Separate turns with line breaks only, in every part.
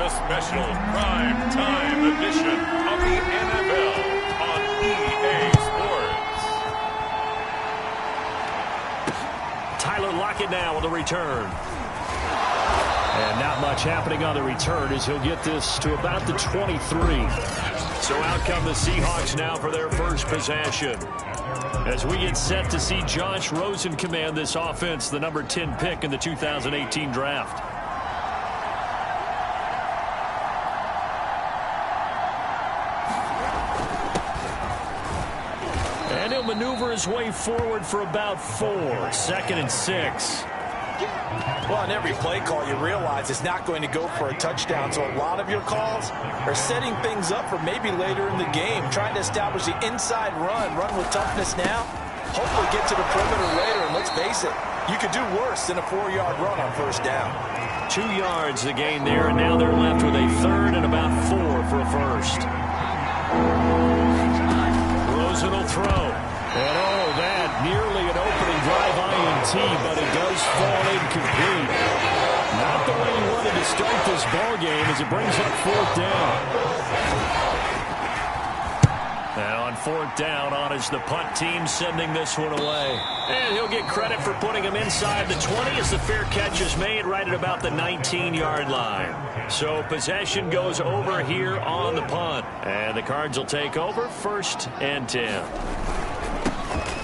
a special prime time edition of the NFL on EA Sports.
Tyler Lockett now on the return. And not much happening on the return as he'll get this to about the 23. So out come the Seahawks now for their first possession. As we get set to see Josh Rosen command this offense, the number 10 pick in the 2018 draft. And he'll maneuver his way forward for about 4. 2nd and 6.
Well, on every play call, you realize it's not going to go for a touchdown. So a lot of your calls are setting things up for maybe later in the game, trying to establish the inside run with toughness now, hopefully get to the perimeter later. And let's face it, you could do worse than a 4-yard run on first down.
2 yards the gain there, and now they're left with a 3rd and about 4 for a first. Rosen will throw. And that nearly an opening drive INT, but it does fall incomplete. Not the way you wanted to start this ball game as it brings up 4th down. And on 4th down, on is the punt team sending this one away. And he'll get credit for putting him inside the 20 as the fair catch is made right at about the 19-yard line. So possession goes over here on the punt. And the Cards will take over 1st and 10.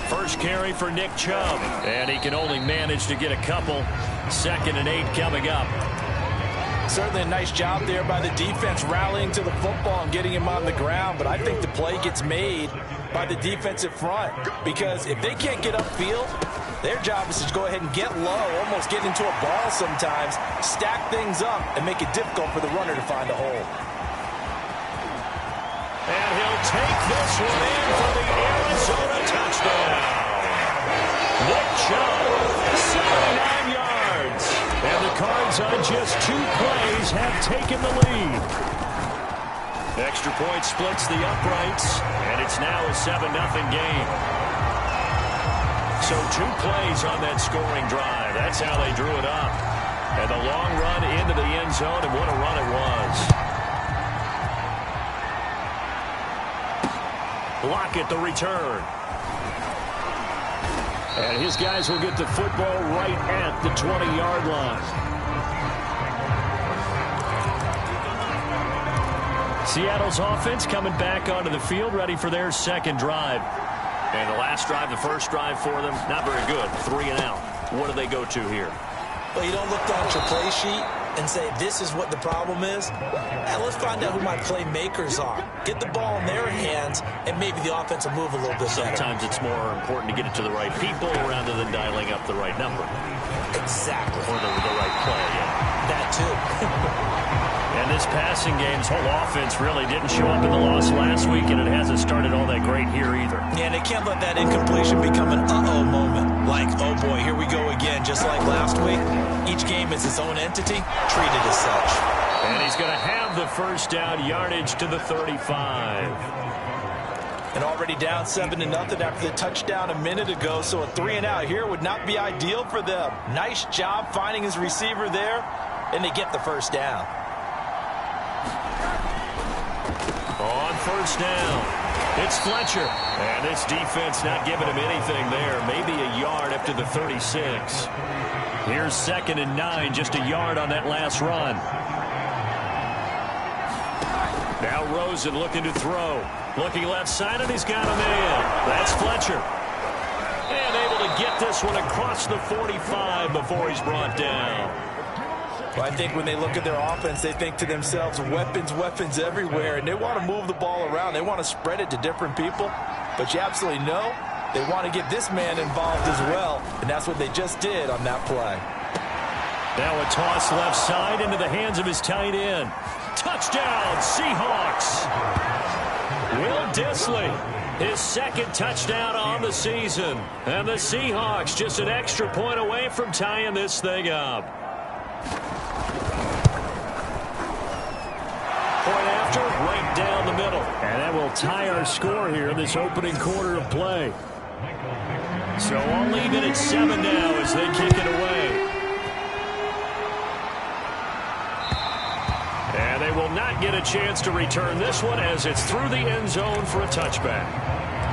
First carry for Nick Chubb, and he can only manage to get a couple. 2nd and 8 coming up.
Certainly a nice job there by the defense rallying to the football and getting him on the ground, but I think the play gets made by the defensive front because if they can't get upfield, their job is to go ahead and get low, almost get into a ball sometimes, stack things up, and make it difficult for the runner to find a hole.
And he'll take this one in for the Arizona touchdown. Nick Chubb, 79 yards. And the Cards on just 2 plays have taken the lead. Extra point splits the uprights, and it's now a 7-0 game. So 2 plays on that scoring drive. That's how they drew it up. And the long run into the end zone, and what a run it was. Lockett the return. And his guys will get the football right at the 20-yard line. Seattle's offense coming back onto the field, ready for their 2nd drive. And the last drive, the first drive for them, not very good. 3 and out. What do they go to here?
Well, you don't look down at your play sheet and say, this is what the problem is. And let's find out who my playmakers are. Get the ball in their hands, and maybe the offense will move a little bit better.
Sometimes it's more important to get it to the right people rather than dialing up the right number.
Exactly.
Or the right play, yeah.
That too.
And this passing game's whole offense really didn't show up in the loss last week, and it hasn't started all that great here either.
Yeah, and they can't let that incompletion become an uh-oh moment. Like, oh boy, here we go again. Just like last week, each game is its own entity, treated as such.
And he's going to have the first down, yardage to the 35.
And already down 7-0 after the touchdown a minute ago, so a 3 and out here would not be ideal for them. Nice job finding his receiver there, and they get the first down.
On first down, it's Fletcher. And this defense not giving him anything there. Maybe a yard up to the 36. Here's 2nd and 9, just a yard on that last run. Now Rosen looking to throw. Looking left side, and he's got a man. That's Fletcher. And able to get this one across the 45 before he's brought down.
Well, I think when they look at their offense, they think to themselves, weapons, weapons everywhere, and they want to move the ball around. They want to spread it to different people, but you absolutely know they want to get this man involved as well, and that's what they just did on that play.
Now a toss left side into the hands of his tight end. Touchdown, Seahawks! Will Dissly, his 2nd touchdown on the season. And the Seahawks just an extra point away from tying this thing up. Point after, right down the middle. And that will tie our score here in this opening quarter of play. So I'll leave it at 7 now as they kick it away. And might get a chance to return this one as it's through the end zone for a touchback.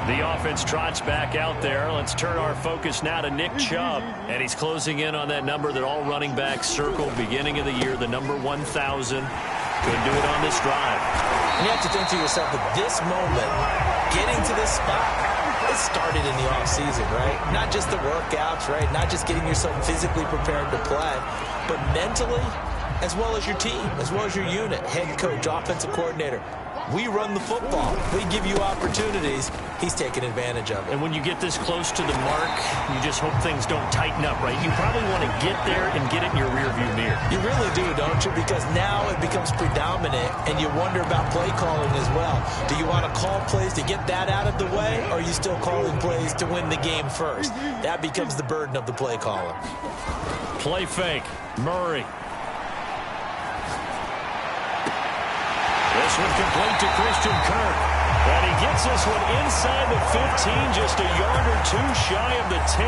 The offense trots back out there. Let's turn our focus now to Nick Chubb. And he's closing in on that number that all running backs circled beginning of the year, the number 1,000. Couldn't do it on this drive.
And you have to think to yourself, at this moment, getting to this spot, it started in the offseason, right? Not just the workouts, right? Not just getting yourself physically prepared to play, but mentally, as well as your team, as well as your unit, head coach, offensive coordinator. We run the football. We give you opportunities. He's taking advantage of it.
And when you get this close to the mark, you just hope things don't tighten up, right? You probably want to get there and get it in your rearview mirror.
You really do, don't you? Because now it becomes predominant, and you wonder about play calling as well. Do you want to call plays to get that out of the way, or are you still calling plays to win the game first? That becomes the burden of the play caller.
Play fake. Murray. This one complete to Christian Kirk. And he gets this one inside the 15, just a yard or two shy of the 10.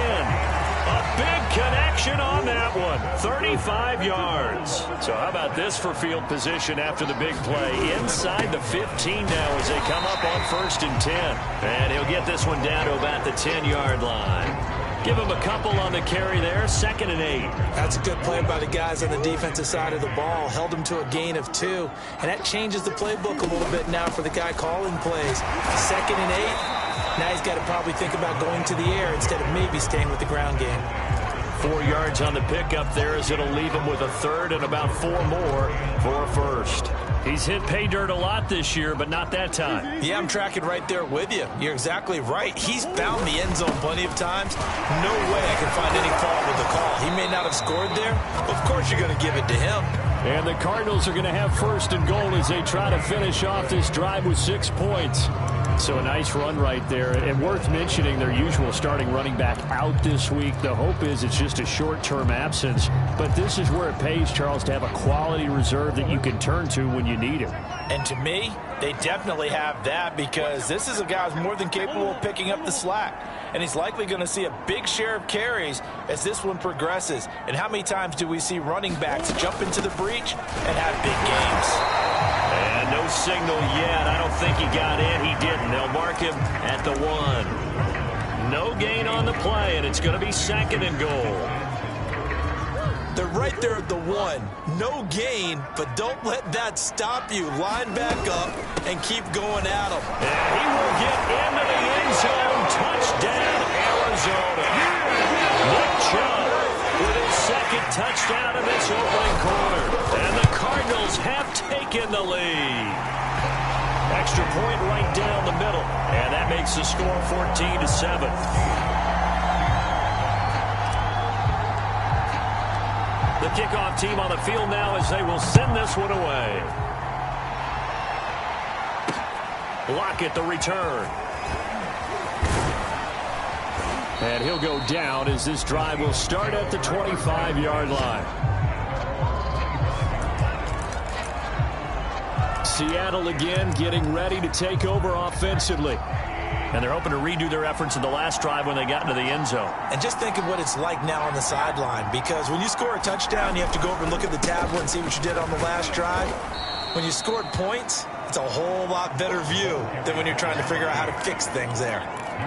A big connection on that one. 35 yards. So how about this for field position after the big play? Inside the 15 now as they come up on 1st and 10. And he'll get this one down to about the 10-yard line. Give him a couple on the carry there. 2nd and 8.
That's a good play by the guys on the defensive side of the ball. Held him to a gain of 2. And that changes the playbook a little bit now for the guy calling plays. 2nd and 8. Now he's got to probably think about going to the air instead of maybe staying with the ground game.
4 yards on the pickup there as it'll leave him with a 3rd and about 4 more for a 1st. He's hit pay dirt a lot this year, but not that time.
Yeah, I'm tracking right there with you. You're exactly right. He's found the end zone plenty of times. No way I can find any fault with the call. He may not have scored there. Of course you're going to give it to him.
And the Cardinals are going to have 1st and goal as they try to finish off this drive with 6 points. So a nice run right there. And worth mentioning, their usual starting running back out this week. The hope is it's just a short-term absence. But this is where it pays, Charles, to have a quality reserve that you can turn to when you need him.
And to me, they definitely have that because this is a guy who's more than capable of picking up the slack. And he's likely going to see a big share of carries as this one progresses. And how many times do we see running backs jump into the breach and have big games?
And no signal yet. I don't think he got in. He didn't. They'll mark him at the 1. No gain on the play, and it's going to be 2nd and goal.
They're right there at the 1. No gain, but don't let that stop you. Line back up and keep going at him.
And he will get into the end zone. Touchdown, Arizona. Nick Chubb with his 2nd touchdown in this opening quarter. And the Cardinals have taken the lead. Extra point right down the middle. And that makes the score 14-7. The kickoff team on the field now as they will send this one away. Lockett the return. And he'll go down as this drive will start at the 25-yard line. Seattle again getting ready to take over offensively. And they're hoping to redo their efforts in the last drive when they got into the end zone.
And just think of what it's like now on the sideline. Because when you score a touchdown, you have to go over and look at the tablet and see what you did on the last drive. When you scored points, it's a whole lot better view than when you're trying to figure out how to fix things there.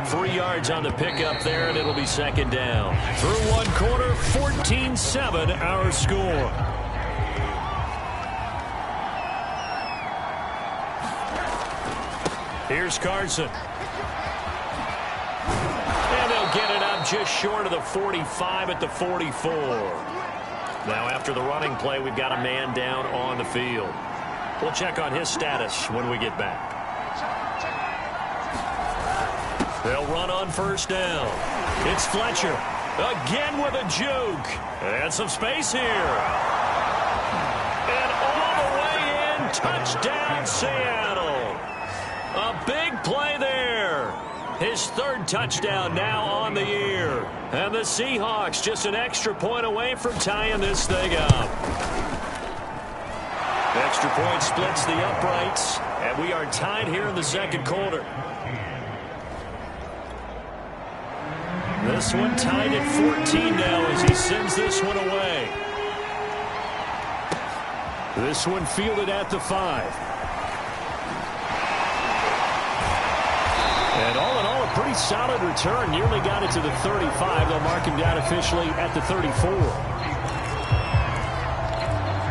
3 yards on the pickup there, and it'll be 2nd down. Through 1 quarter, 14-7 our score. Here's Carson. And they'll get it up just short of the 45 at the 44. Now after the running play, we've got a man down on the field. We'll check on his status when we get back. They'll run on 1st down. It's Fletcher. Again with a juke. And some space here. And all the way in. Touchdown, Seattle. A big play there. His 3rd touchdown now on the year. And the Seahawks just an extra point away from tying this thing up. Extra point splits the uprights. And we are tied here in the 2nd quarter. This one tied at 14 now as he sends this one away. This one fielded at the 5. And all in all, a pretty solid return. Nearly got it to the 35. They'll mark him down officially at the 34.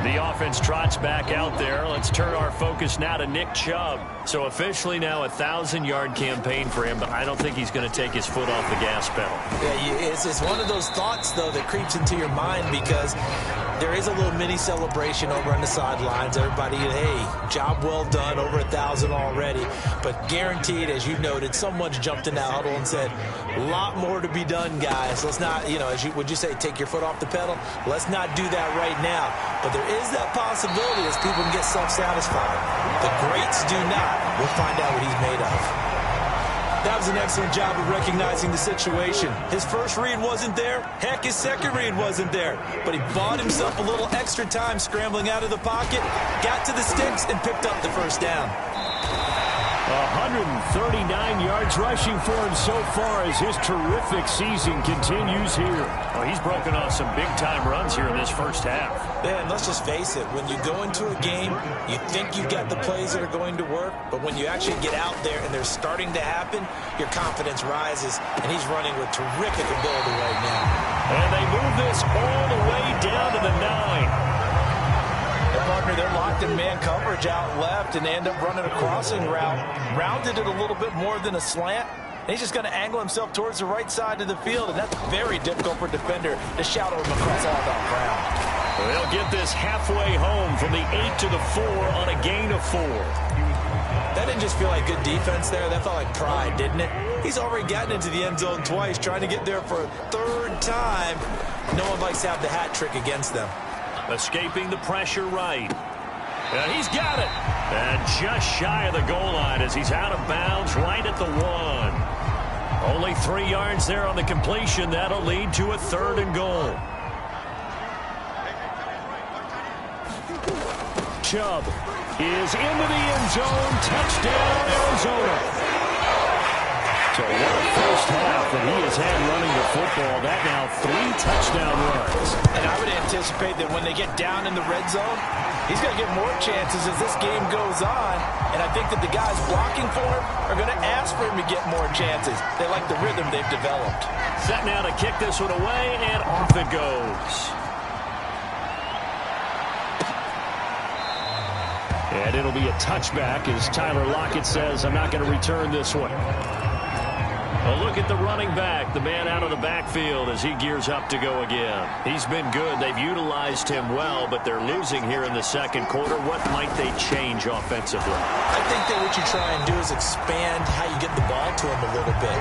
The offense trots back out there. Let's turn our focus now to Nick Chubb. So officially now a 1,000-yard campaign for him, but I don't think he's going to take his foot off the gas pedal.
Yeah, it's one of those thoughts, though, that creeps into your mind because there is a little mini celebration over on the sidelines. Everybody, hey, job well done, over 1,000 already. But guaranteed, as you noted, someone's jumped in that huddle and said, a lot more to be done, guys. Let's not, would you say, take your foot off the pedal? Let's not do that right now. But there is that possibility as people can get self-satisfied. The greats do not. We'll find out what he's made of. That was an excellent job of recognizing the situation. His first read wasn't there. Heck, his second read wasn't there. But he bought himself a little extra time scrambling out of the pocket, got to the sticks, and picked up the first down.
139 yards rushing for him so far as his terrific season continues here.
Well, he's broken off some big-time runs here in this first half.
Yeah, and let's just face it. When you go into a game, you think you've got the plays that are going to work, but when you actually get out there and they're starting to happen, your confidence rises, and he's running with terrific ability right now.
And they move this all the way down to the 9.
Partner, they're locked in man coverage out left and they end up running a crossing route. Rounded it a little bit more than a slant. And he's just going to angle himself towards the right side of the field, and that's very difficult for a defender to shadow him across all that ground.
They'll get this halfway home from the 8 to the 4 on a gain of 4.
That didn't just feel like good defense there. That felt like pride, didn't it? He's already gotten into the end zone twice, trying to get there for a third time. No one likes to have the hat trick against them.
Escaping the pressure right. And he's got it. And just shy of the goal line as he's out of bounds right at the 1. Only 3 yards there on the completion. That'll lead to a 3rd and goal.
Chubb is into the end zone. Touchdown, Arizona. So what a first half that he has had running the football. That now 3 touchdown runs.
And I would anticipate that when they get down in the red zone, he's going to get more chances as this game goes on. And I think that the guys blocking for him are going to ask for him to get more chances. They like the rhythm they've developed.
Set now to kick this one away, and off it goes.
And it'll be a touchback as Tyler Lockett says, I'm not going to return this one.
A look at the running back, the man out of the backfield as he gears up to go again. He's been good. They've utilized him well, but they're losing here in the second quarter. What might they change offensively?
I think that what you try and do is expand how you get the ball to him a little bit.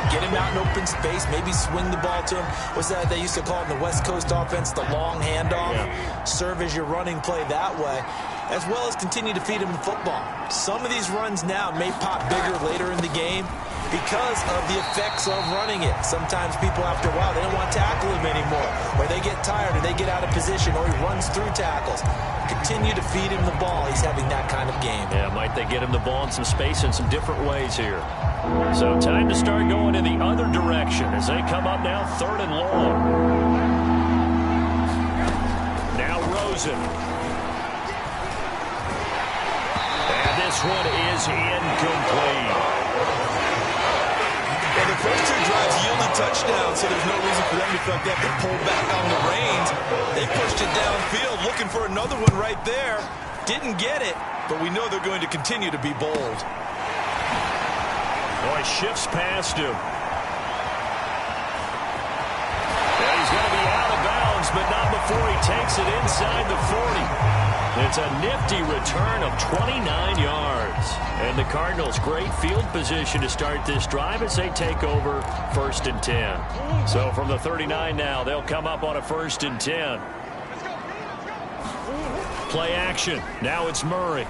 Get him out in open space, maybe swing the ball to him. What's that they used to call it in the West Coast offense, the long handoff? Yeah. Serve as your running play that way, as well as continue to feed him the football. Some of these runs now may pop bigger later in the game because of the effects of running it. Sometimes people, after a while, they don't want to tackle him anymore, or they get tired, or they get out of position, or he runs through tackles. Continue to feed him the ball. He's having that kind of game.
Yeah, might they get him the ball in some space in some different ways here. So time to start going in the other direction as they come up now 3rd and long. Now Rosen. And this one is incomplete.
Well, the first 2 drives yielded touchdowns, so there's no reason for them to feel like they have to pull back on the reins. They pushed it downfield, looking for another one right there. Didn't get it, but we know they're going to continue to be bold.
Boy, shifts past him. Yeah, he's going to be out of bounds, but not before he takes it inside the 40. It's a nifty return of 29 yards. And the Cardinals, great field position to start this drive as they take over 1st and 10. So from the 39 now, they'll come up on a 1st and 10. Play action. Now it's Murray.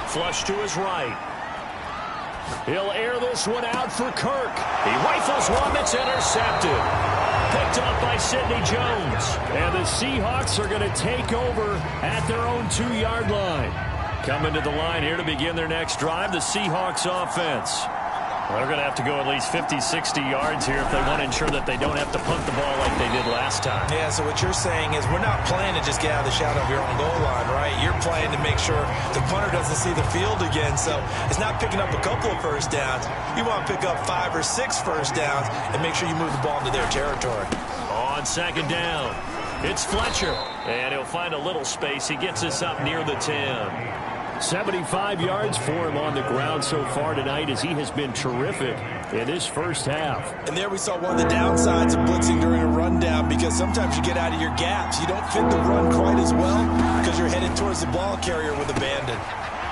Flush to his right. He'll air this one out for Kirk. He rifles one that's intercepted. Picked up by Sidney Jones.
And the Seahawks are going to take over at their own 2-yard line.
Coming to the line here to begin their next drive, the Seahawks offense. They're going to have to go at least 50, 60 yards here if they want to ensure that they don't have to punt the ball like they did last time.
Yeah, so what you're saying is we're not playing to just get out of the shadow of your own goal line, right? You're playing to make sure the punter doesn't see the field again. So it's not picking up a couple of first downs. You want to pick up 5 or 6 first downs and make sure you move the ball into their territory.
On second down, it's Fletcher. And he'll find a little space. He gets us up near the 10. 75 yards for him on the ground so far tonight as he has been terrific in this first half.
And there we saw one of the downsides of blitzing during a rundown, because sometimes you get out of your gaps. You don't fit the run quite as well because you're headed towards the ball carrier with abandon.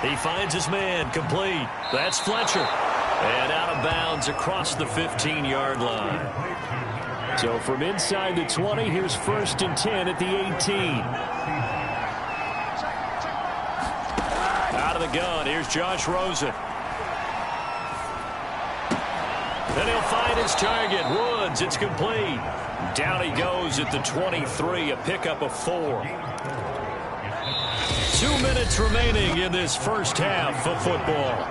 He finds his man, complete. That's Fletcher. And out of bounds across the 15-yard line. So from inside the 20, here's 1st and 10 at the 18. Out of the gun, here's Josh Rosen. Then he'll find his target, Woods. It's complete. Down he goes at the 23, a pickup of 4. 2 minutes remaining in this first half of football.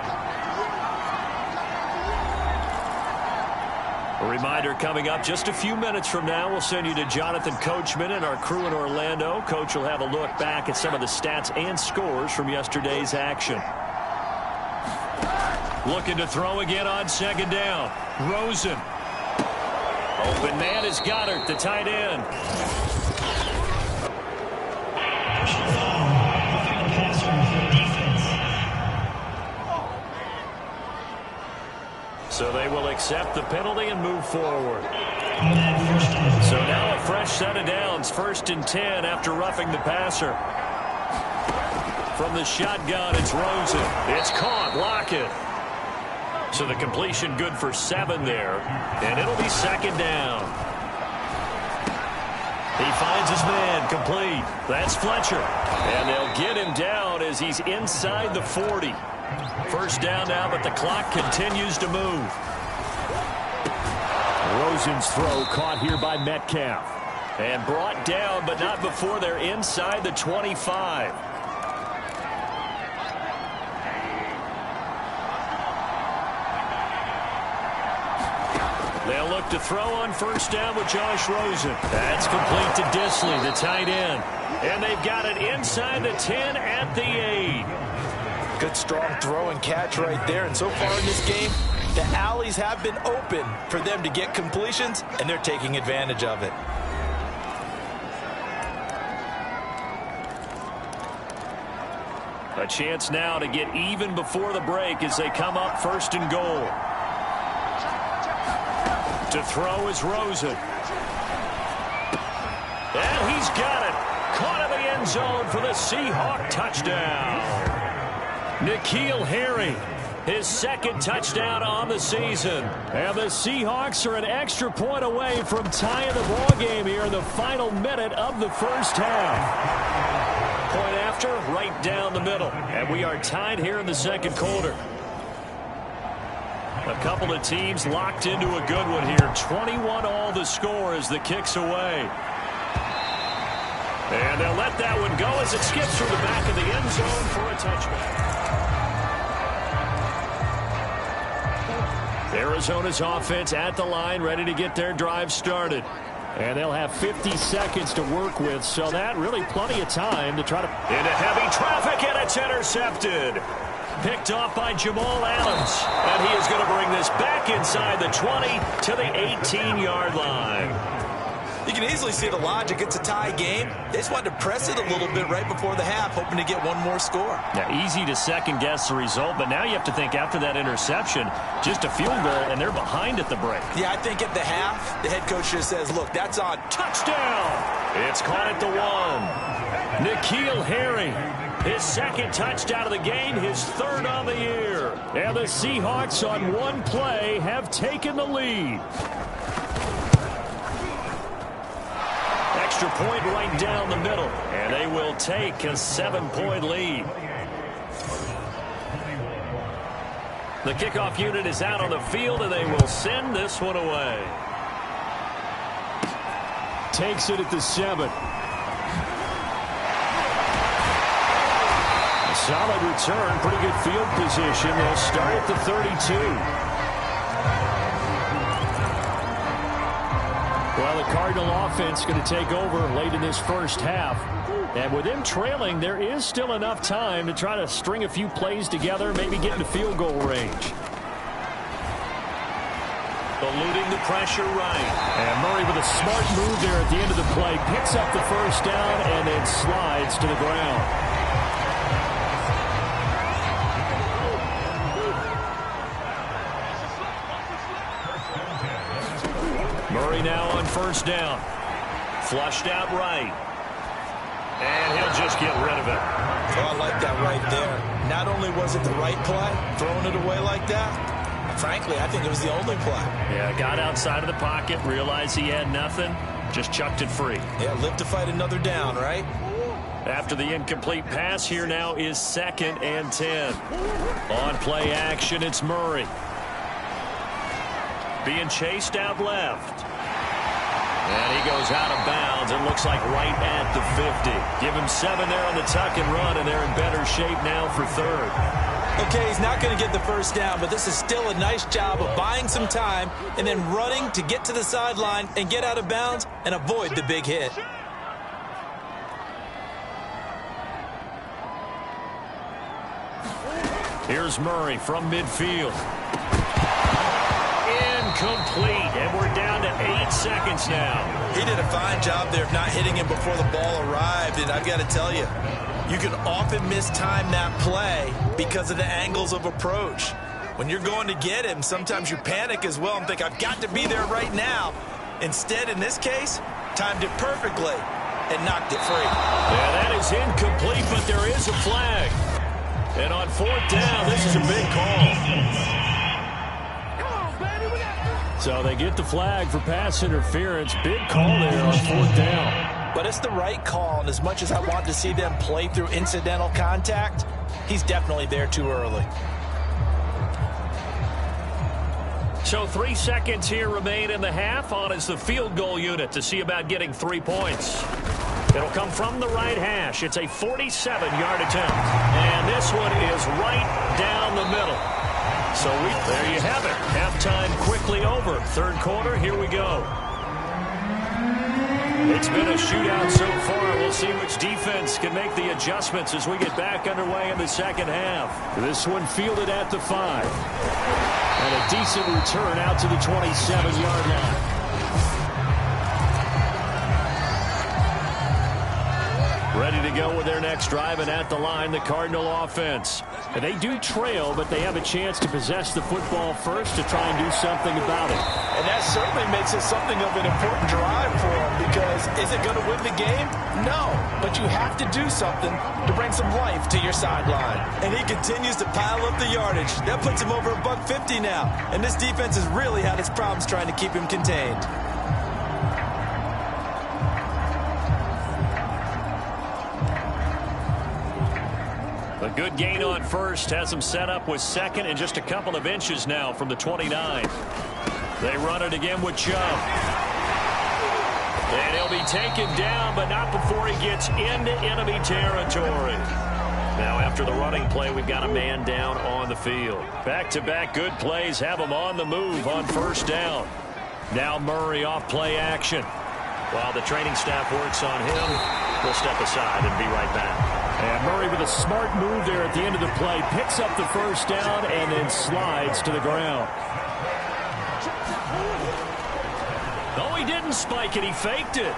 A reminder coming up just a few minutes from now, we'll send you to Jonathan Coachman and our crew in Orlando. Coach will have a look back at some of the stats and scores from yesterday's action. Looking to throw again on second down. Rosen. Open man is Goddard, the tight end. So they will accept the penalty and move forward. So now a fresh set of downs. 1st and 10 after roughing the passer. From the shotgun, it's Rosen. It's caught. Lockett. So the completion good for 7 there. And it'll be second down. He finds his man, complete. That's Fletcher. And they'll get him down as he's inside the 40. First down now, but the clock continues to move. Rosen's throw caught here by Metcalf. And brought down, but not before they're inside the 25. They'll look to throw on first down with Josh Rosen. That's complete to Disley, the tight end. And they've got it inside the 10 at the 8.
Good strong throw and catch right there. And so far in this game, the alleys have been open for them to get completions, and they're taking advantage of it.
A chance now to get even before the break as they come up 1st and goal. To throw is Rosen. And he's got it. Caught in the end zone for the Seahawk touchdown. N'Keal Harry, his 2nd touchdown on the season. And the Seahawks are an extra point away from tying the ball game here in the final minute of the first half. Point after, right down the middle. And we are tied here in the 2nd quarter. A couple of teams locked into a good one here. 21-all the score as the kick's away. And they'll let that one go as it skips through the back of the end zone for a touchdown. Arizona's offense at the line, ready to get their drive started. And they'll have 50 seconds to work with, so that really plenty of time to try to... Into heavy traffic, and it's intercepted. Picked off by Jamal Adams. And he is going to bring this back inside the 20 to the 18-yard line.
You can easily see the logic. It's a tie game. They just wanted to press it a little bit right before the half, hoping to get one more score.
Yeah, easy to second-guess the result, but now you have to think after that interception, just a field goal, and they're behind at the break.
Yeah, I think at the half, the head coach just says, look, that's on.
Touchdown! It's caught at the 1. N'Keal Harry, his 2nd touchdown of the game, his 3rd on the year. And the Seahawks on one play have taken the lead. Extra point right down the middle, and they will take a 7-point lead. The kickoff unit is out on the field, and they will send this one away. Takes it at the 7. A solid return, pretty good field position. They'll start at the 32. Cardinal offense going to take over late in this first half. And with them trailing, there is still enough time to try to string a few plays together, maybe get into field goal range.
Eluding the pressure right.
And Murray with a smart move there at the end of the play. Picks up the first down and then slides to the ground. Murray now on first down.
Flushed out right. And he'll just get rid of it.
Oh, I like that right there. Not only was it the right play, throwing it away like that, frankly, I think it was the only play.
Yeah, got outside of the pocket, realized he had nothing, just chucked it free.
Yeah, live to fight another down, right?
After the incomplete pass, here now is 2nd and 10. On play action, it's Murray. Being chased out left.
And he goes out of bounds. It looks like right at the 50.
Give him 7 there on the tuck and run, and they're in better shape now for 3rd.
Okay, he's not going to get the first down, but this is still a nice job of buying some time and then running to get to the sideline and get out of bounds and avoid the big hit.
Here's Murray from midfield. Incomplete, and we're down to 8 seconds now.
He did a fine job there of not hitting him before the ball arrived, and I've got to tell you, you can often mistime that play because of the angles of approach. When you're going to get him, sometimes you panic as well and think, I've got to be there right now. Instead, in this case, timed it perfectly and knocked it free.
Yeah, that is incomplete, but there is a flag. And on 4th down, this is a big call. So they get the flag for pass interference. Big call there on 4th down.
But it's the right call, and as much as I want to see them play through incidental contact, he's definitely there too early.
So 3 seconds here remain in the half. On is the field goal unit to see about getting 3 points. It'll come from the right hash. It's a 47-yard attempt. And this one is right down the middle. So there you have it. Halftime quickly over. 3rd quarter, here we go. It's been a shootout so far. We'll see which defense can make the adjustments as we get back underway in the 2nd half. This one fielded at the 5. And a decent return out to the 27-yard line. Ready to go with their next drive, and at the line, the Cardinal offense. And they do trail, but they have a chance to possess the football first to try and do something about it.
And that certainly makes it something of an important drive for them, because is it going to win the game? No, but you have to do something to bring some life to your sideline. And he continues to pile up the yardage. That puts him over $150 now. And this defense has really had its problems trying to keep him contained.
A good gain on first has him set up with 2nd and just a couple of inches now from the 29. They run it again with Chubb. And he'll be taken down, but not before he gets into enemy territory. Now after the running play, we've got a man down on the field. Back-to-back good plays have him on the move on 1st down. Now Murray off play action. While the training staff works on him, we'll step aside and be right back. And Murray with a smart move there at the end of the play. Picks up the first down and then slides to the ground. Oh, he didn't spike it. He faked it.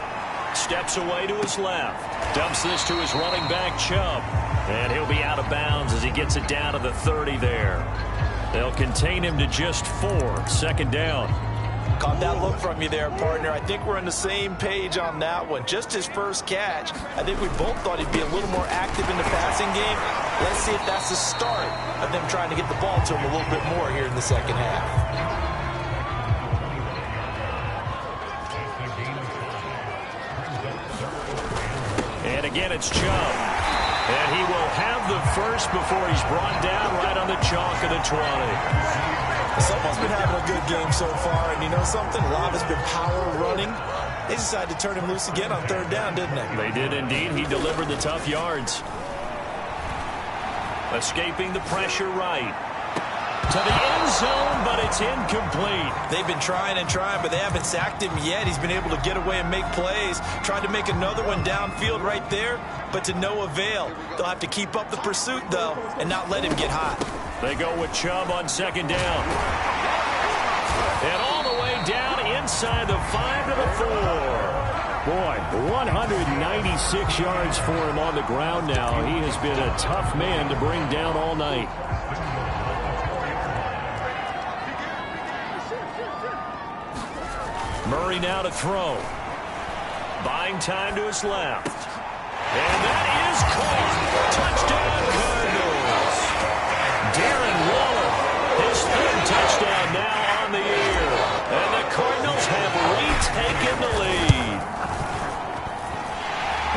Steps away to his left. Dumps this to his running back, Chubb. And he'll be out of bounds as he gets it down to the 30 there. They'll contain him to just 4. 2nd down.
Caught that look from you there, partner. I think we're on the same page on that one. Just his first catch. I think we both thought he'd be a little more active in the passing game. Let's see if that's the start of them trying to get the ball to him a little bit more here in the 2nd half.
And again, it's Chubb. And he will have the first before he's brought down right on the chalk of the 20.
Someone's been having a good game so far, and you know something? A lot has been power running. They decided to turn him loose again on 3rd down, didn't they?
They did indeed. He delivered the tough yards. Escaping the pressure right. to the end zone, but it's incomplete.
They've been trying and trying, but they haven't sacked him yet. He's been able to get away and make plays. Tried to make another one downfield right there, but to no avail. They'll have to keep up the pursuit, though, and not let him get hot.
They go with Chubb on second down. And all the way down inside the 5 to the 4. Boy, 196 yards for him on the ground now. He has been a tough man to bring down all night. Murray now to throw. Buying time to his left. And that is caught. Touchdown, Cardinals. Darren Waller, his third touchdown now on the year. And the Cardinals have retaken the lead.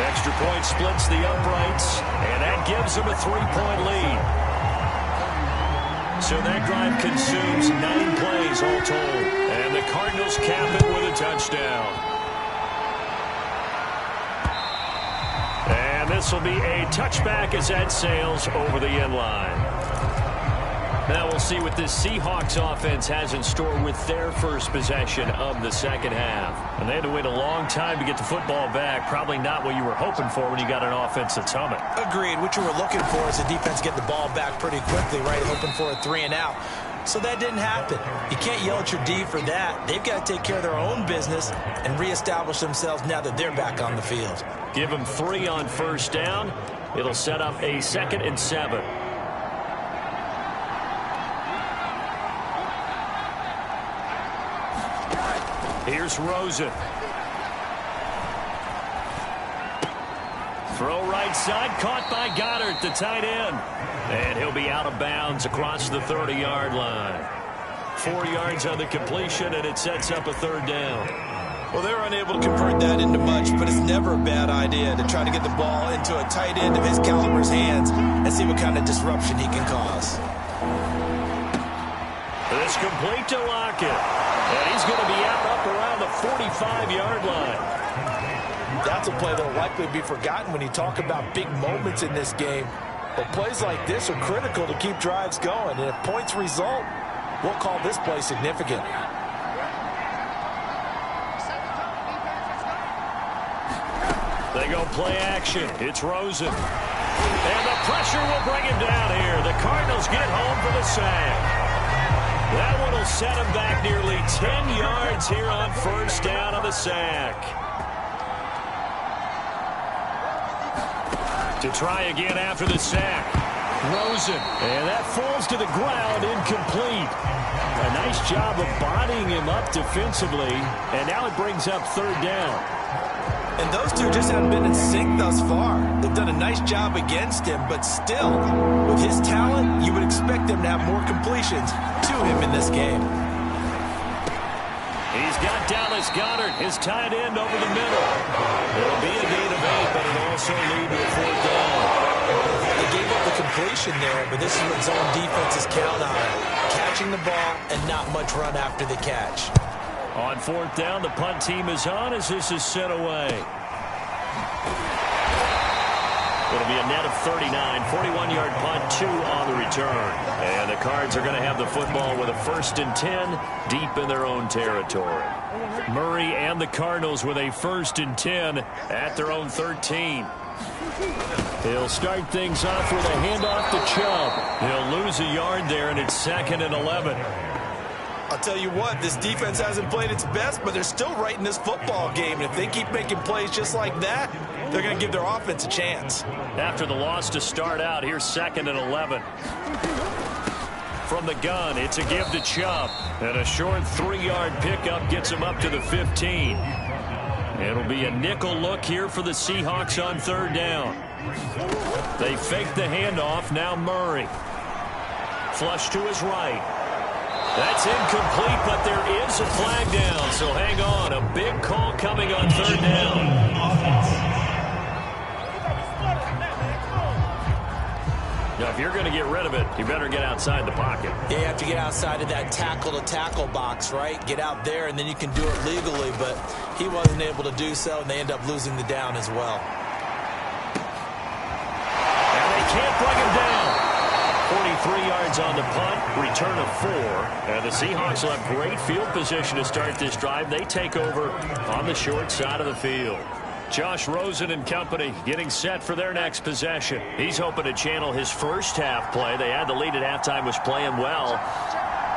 Extra point splits the uprights, and that gives them a 3-point lead. So that drive consumes 9 plays all told. And the Cardinals cap it with a touchdown. And this will be a touchback as that sails over the end line. Now we'll see what this Seahawks offense has in store with their first possession of the second half. And they had to wait a long time to get the football back. Probably not what you were hoping for when you got an offense that's humming.
Agreed. What you were looking for is the defense get the ball back pretty quickly, right? Hoping for a 3 and out. So that didn't happen. You can't yell at your D for that. They've got to take care of their own business and reestablish themselves now that they're back on the field.
Give them 3 on first down. It'll set up a 2nd and 7. Here's Rosen. Throw right side, caught by Goddard, the tight end. And he'll be out of bounds across the 30-yard line. 4 yards on the completion, and it sets up a 3rd down.
Well, they're unable to convert that into much, but it's never a bad idea to try to get the ball into a tight end of his caliber's hands and see what kind of disruption he can cause.
This complete to Lockett. And he's going to be out up around the 45-yard line.
That's a play that will likely be forgotten when you talk about big moments in this game. But plays like this are critical to keep drives going. And if points result, we'll call this play significant.
They go play action. It's Rosen. And the pressure will bring him down here. The Cardinals get home for the sack. That one will set him back nearly 10 yards here on first down on the sack. To try again after the sack. Rosen. And that falls to the ground, incomplete. A nice job of bodying him up defensively. And now it brings up 3rd down.
And those two just haven't been in sync thus far. They've done a nice job against him, but still, with his talent, you would expect them to have more completions to him in this game.
He's got Dallas Goedert, his tight end, over the middle. It'll be a gain of 8, but it'll also lead to a 4th down.
They gave up the completion there, but this is what zone defenses count on. Catching the ball and not much run after the catch.
On 4th down, the punt team is on as this is sent away. It'll be a net of 39, 41-yard punt, 2 on the return. And the Cards are going to have the football with a 1st and 10 deep in their own territory. Murray and the Cardinals with a 1st and 10 at their own 13. He'll start things off with a handoff to Chubb. He'll lose a yard there, and it's 2nd and 11.
I'll tell you what, this defense hasn't played its best, but they're still right in this football game. And if they keep making plays just like that, they're going to give their offense a chance.
After the loss to start out, here's 2nd and 11. From the gun, it's a give to Chubb. And a short 3-yard pickup gets him up to the 15. It'll be a nickel look here for the Seahawks on 3rd down. They fake the handoff, now Murray. Flush to his right. That's incomplete, but there is a flag down, so hang on. A big call coming on 3rd down. Now, if you're going to get rid of it, you better get outside the pocket.
Yeah, you have to get outside of that tackle-to-tackle box, right? Get out there, and then you can do it legally, but he wasn't able to do so, and they end up losing the down as well.
And they can't bring him down. 43 yards on the punt, return of 4. And the Seahawks will have great field position to start this drive. They take over on the short side of the field. Josh Rosen and company getting set for their next possession. He's hoping to channel his first half play. They had the lead at halftime, was playing well.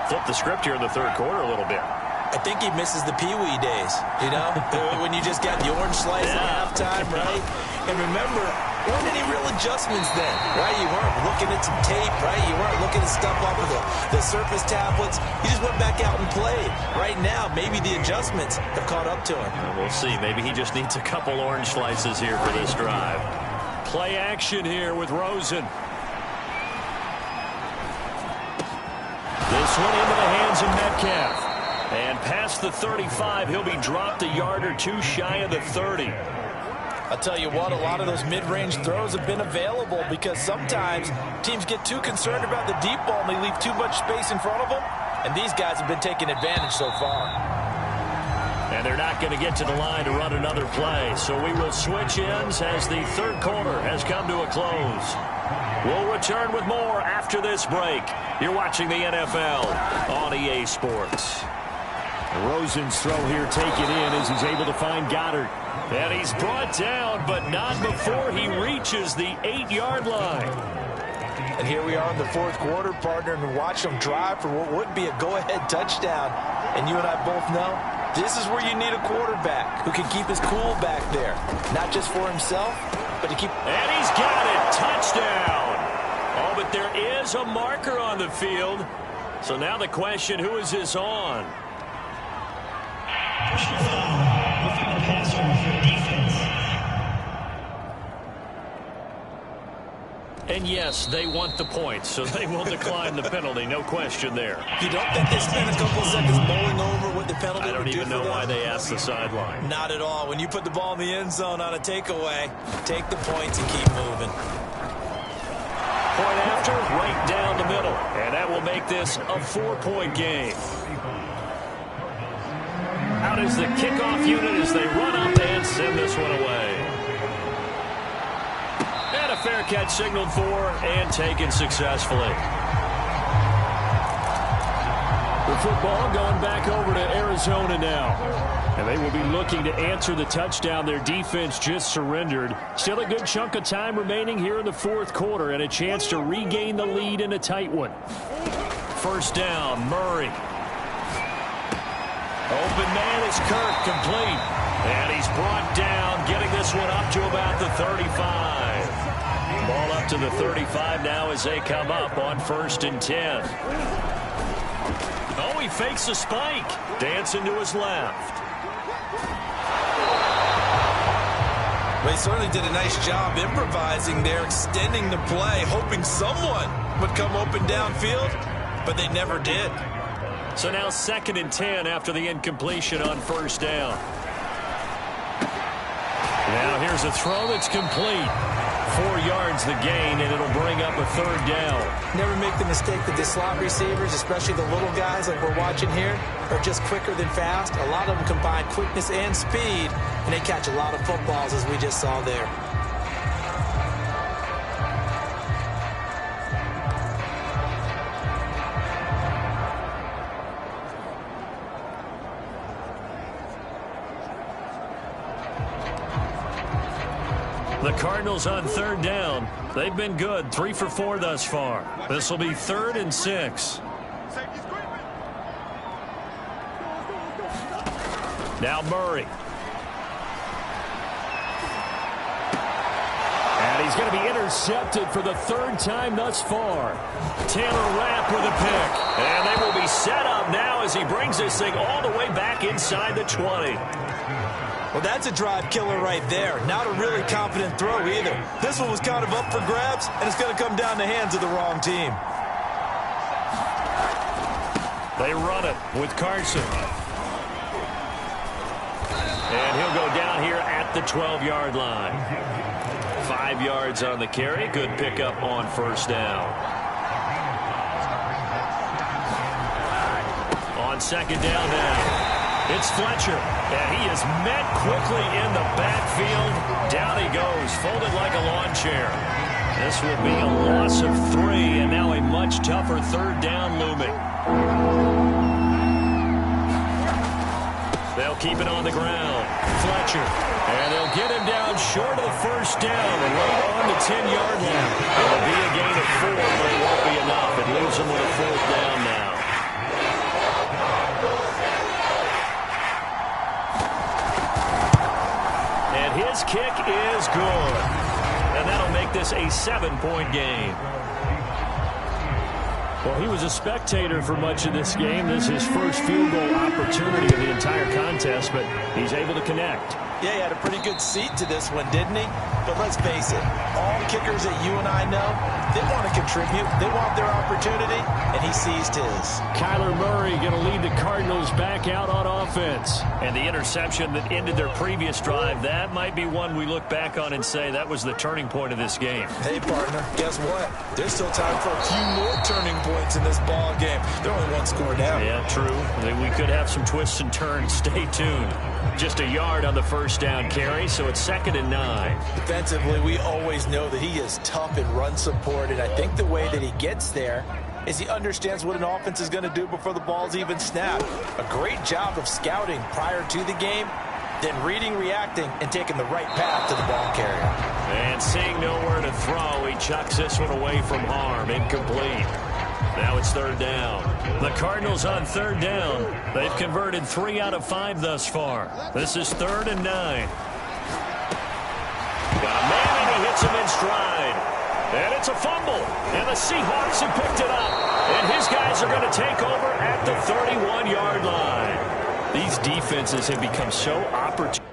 Flip the script here in the third quarter a little bit.
I think he misses the Pee-wee days, you know, when you just got the orange slice at halftime, right? And remember, there weren't any real adjustments then, right? You weren't looking at some tape, right? You weren't looking at stuff off of the surface tablets. You just went back out and played. Right now, maybe the adjustments have caught up to him.
We'll see. Maybe he just needs a couple orange slices here for this drive. Play action here with Rosen. This one into the hands of Metcalf. And past the 35, he'll be dropped a yard or two shy of the 30.
I'll tell you what, a lot of those mid-range throws have been available because sometimes teams get too concerned about the deep ball and they leave too much space in front of them. And these guys have been taking advantage so far.
And they're not going to get to the line to run another play. So we will switch ends as the third quarter has come to a close. We'll return with more after this break. You're watching the NFL on EA Sports.
Rosen's throw here taken in as he's able to find Goddard.
And he's brought down, but not before he reaches the 8-yard line.
And here we are in the fourth quarter, partner, and watch them drive for what would be a go-ahead touchdown. And you and I both know this is where you need a quarterback who can keep his cool back there. Not just for himself, but to keep...
And he's got it. Touchdown. Oh, but there is a marker on the field. So now the question, who is this on?
Personal foul, roughing the passer for defense.
And yes, they want the points, so they will decline the penalty. No question there.
You don't think they spent a couple of seconds mulling over what the penalty
I
would do for them?
don't even know why they asked the sideline.
Not at all. When you put the ball in the end zone on a takeaway, take the points and keep moving.
Point after, right down the middle. And that will make this a 4-point game. Out is the kickoff unit as they run up and send this one away. And a fair catch signaled for and taken successfully. The football going back over to Arizona now. And they will be looking to answer the touchdown their defense just surrendered. Still a good chunk of time remaining here in the fourth quarter and a chance to regain the lead in a tight one. First down, Murray. Open man is Kirk, complete. And he's brought down, getting this one up to about the 35. Ball up to the 35 now as they come up on 1st and 10. Oh, he fakes a spike. Dancing to his left.
They certainly did a nice job improvising there, extending the play, hoping someone would come open downfield, but they never did.
So now 2nd and 10 after the incompletion on 1st down. Now here's a throw that's complete. 4 yards the gain, and it'll bring up a 3rd down.
Never make the mistake that the slot receivers, especially the little guys like we're watching here, are just quicker than fast. A lot of them combine quickness and speed, and they catch a lot of footballs, as we just saw there.
The Cardinals on 3rd down. They've been good, 3 for 4 thus far. This will be 3rd and 6. Now Murray. And he's going to be intercepted for the 3rd time thus far. Taylor Rapp with a pick. And they will be set up now as he brings this thing all the way back inside the 20.
Well, that's a drive killer right there. Not a really confident throw either. This one was kind of up for grabs, and it's going to come down the hands of the wrong team.
They run it with Carson. And he'll go down here at the 12-yard line. 5 yards on the carry. Good pickup on 1st down. On 2nd down now. It's Fletcher, and he is met quickly in the backfield. Down he goes, folded like a lawn chair. This will be a loss of 3, and now a much tougher third down looming. They'll keep it on the ground. Fletcher. And they'll get him down short of the first down and right on the 10-yard line. It'll be a gain of 4, but it won't be enough. It leaves them with a 4th down now. And his kick is good. And that'll make this a 7-point game. Well, he was a spectator for much of this game. This is his first field goal opportunity of the entire contest, but he's able to connect.
Yeah, he had a pretty good seat to this one, didn't he? But let's face it, all kickers that you and I know, they want to contribute. They want their opportunity, and he seized his.
Kyler Murray going to lead the Cardinals back out on offense. And the interception that ended their previous drive, that might be one we look back on and say that was the turning point of this game.
Hey, partner, guess what? There's still time for a few more turning points in this ball game. They're only 1 score down.
Yeah, true. We could have some twists and turns. Stay tuned. Just a yard on the first down carry, so it's 2nd and 9.
Defensively, we always know that he is tough in run support, and I think the way that he gets there is he understands what an offense is going to do before the ball's even snapped. A great job of scouting prior to the game, then reading, reacting, and taking the right path to the ball carrier.
And seeing nowhere to throw, he chucks this one away from harm. Incomplete. Now it's 3rd down. The Cardinals on 3rd down. They've converted 3 out of 5 thus far. This is 3rd and 9. Got a man, and he hits him in stride. And it's a fumble. And the Seahawks have picked it up. And his guys are going to take over at the 31-yard line. These defenses have become so opportune.